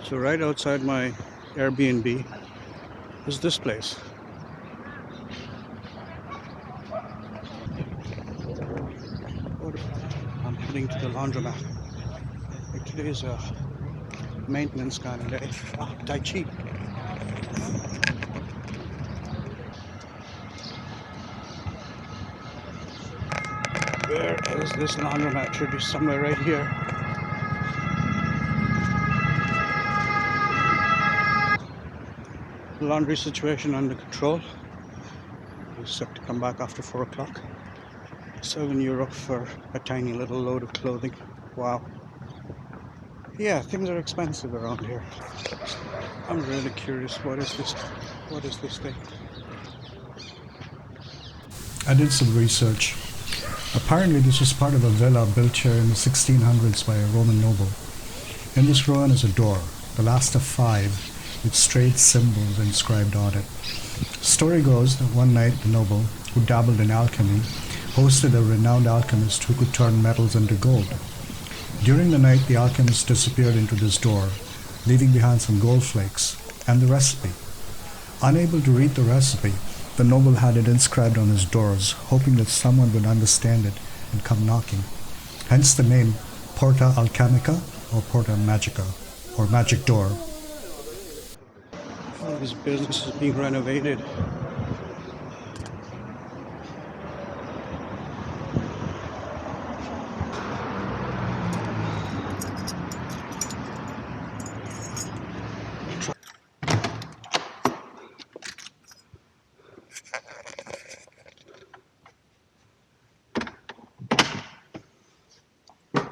So right outside my Airbnb is this place. I'm heading to the laundromat. Like today is a maintenance kind of day. Tai Chi. Where is this laundromat? Should be somewhere right here. Laundry situation under control. We set to come back after 4 o'clock. €7 for a tiny little load of clothing. Wow. Yeah, things are expensive around here. I'm really curious. What is this? What is this thing? I did some research. Apparently this was part of a villa built here in the 1600s by a Roman noble. In this ruin is a door, the last of 5, with strange symbols inscribed on it. Story goes that one night the noble, who dabbled in alchemy, hosted a renowned alchemist who could turn metals into gold. During the night the alchemist disappeared into this door, leaving behind some gold flakes and the recipe. Unable to read the recipe, the noble had it inscribed on his doors, hoping that someone would understand it and come knocking. Hence the name Porta Alchemica or Porta Magica, or Magic Door. Oh, this business is being renovated.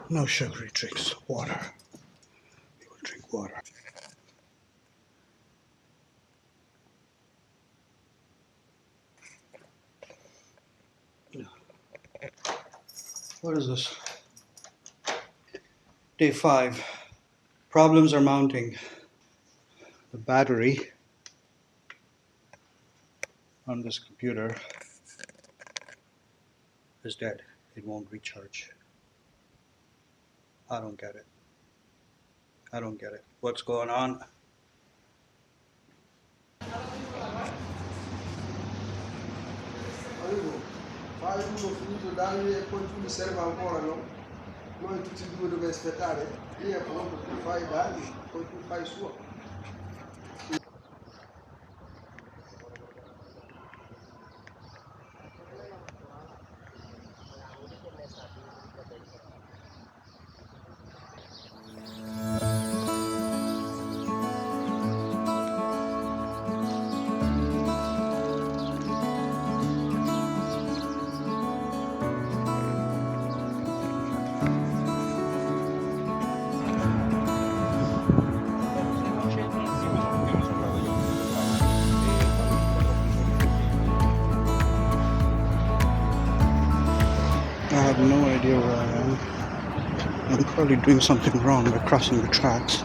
No sugary drinks, water. We will drink water. What is this? Day 5. Problems are mounting. The battery on this computer is dead. It won't recharge. I don't get it. I don't get it. What's going on? Fai uno finito dargli e poi tu mi serve ancora, no? Noi tutti e due dobbiamo aspettare. Io è pronto, tu fai dargli, poi tu fai suo. I have no idea where I am. I'm probably doing something wrong by crossing the tracks.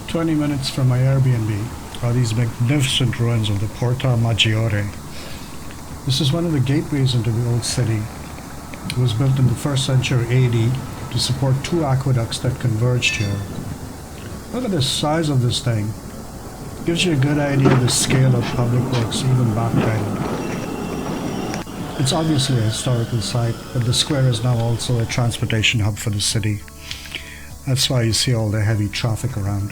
"20 minutes from my Airbnb are these magnificent ruins of the Porta Maggiore. This is one of the gateways into the old city. It was built in the 1st century AD to support 2 aqueducts that converged here. Look at the size of this thing. Gives you a good idea of the scale of public works even back then. It's obviously a historical site, but the square is now also a transportation hub for the city. That's why you see all the heavy traffic around.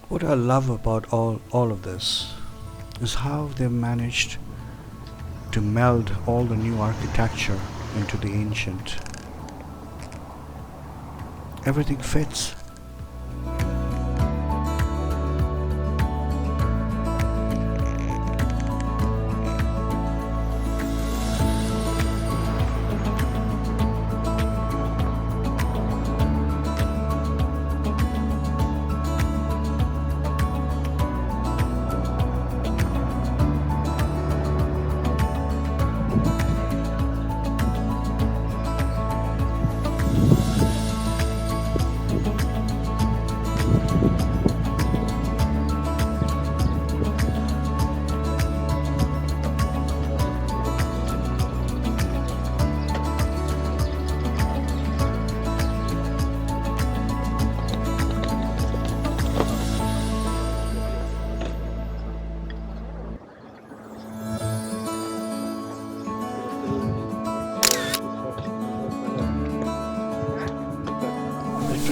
What I love about all of this is how they've managed to meld all the new architecture into the ancient. Everything fits.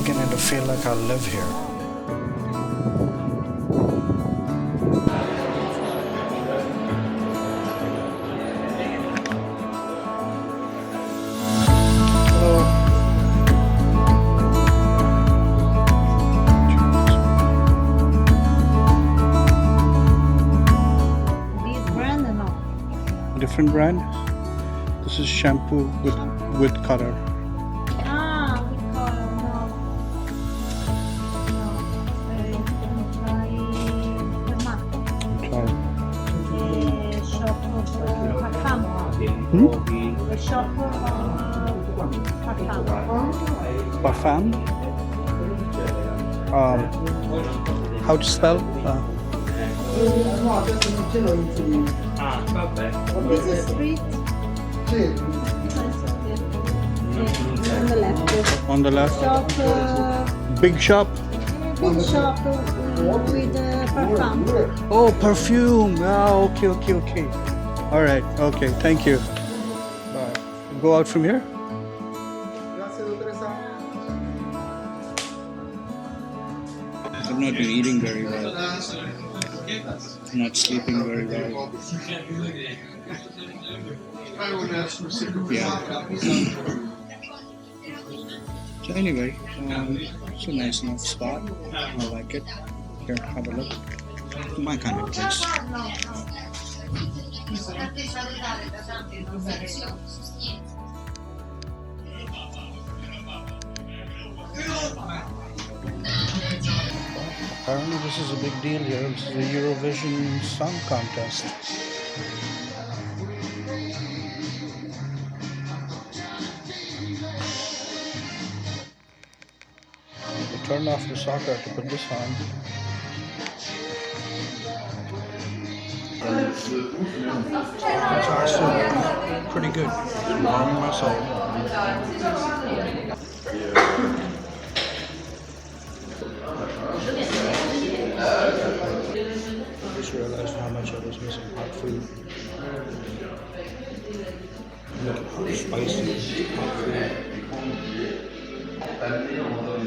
beginning to feel like I live here. Different brand. This is shampoo with color. Ah, with color, no. No. Try. Shop of Parfum. The shop of Parfum. Parfum. How to spell? This is street. On the left. On the left. Shop, Big shop. big shop with Parfum. Oh, perfume. Ah, okay. All right. Okay. Thank you. Bye. Go out from here. I've not been eating very well. Not sleeping very well. Yeah. So anyway, it's a nice enough spot. I like it. Here, have a look. My kind of place. Apparently this is a big deal here. This is the Eurovision Song Contest. They turned off the soccer to put this on. It's actually pretty good. Warming my soul. I just realized how much I was missing hot food. Look at how spicy hot food.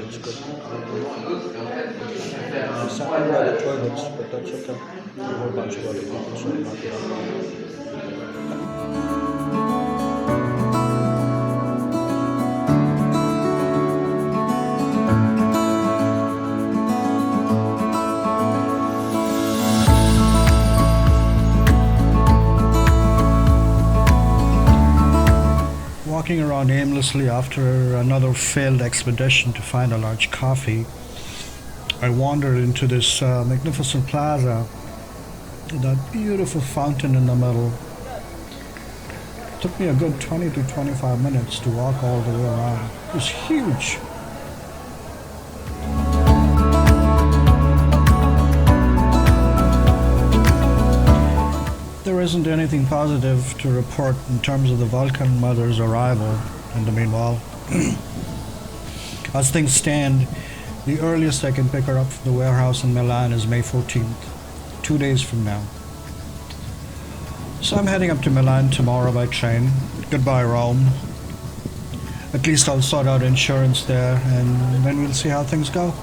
It's good. I'm sad by the toilets, but that's okay. A whole bunch of other people, so I'm not here. Walking around aimlessly after another failed expedition to find a large coffee, I wandered into this magnificent plaza, that beautiful fountain in the middle. It took me a good 20 to 25 minutes to walk all the way around. It was huge. There isn't anything positive to report in terms of the Vulcan Mother's arrival in the meanwhile. As things stand, the earliest I can pick her up from the warehouse in Milan is May 14th, 2 days from now. So I'm heading up to Milan tomorrow by train. Goodbye, Rome. At least I'll sort out insurance there, and then we'll see how things go.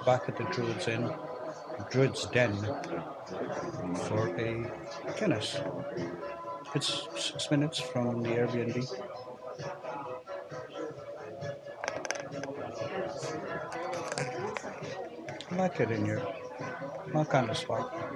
back at the Druid's Den for a Guinness. It's 6 minutes from the Airbnb. I like it in here. My kind of spot.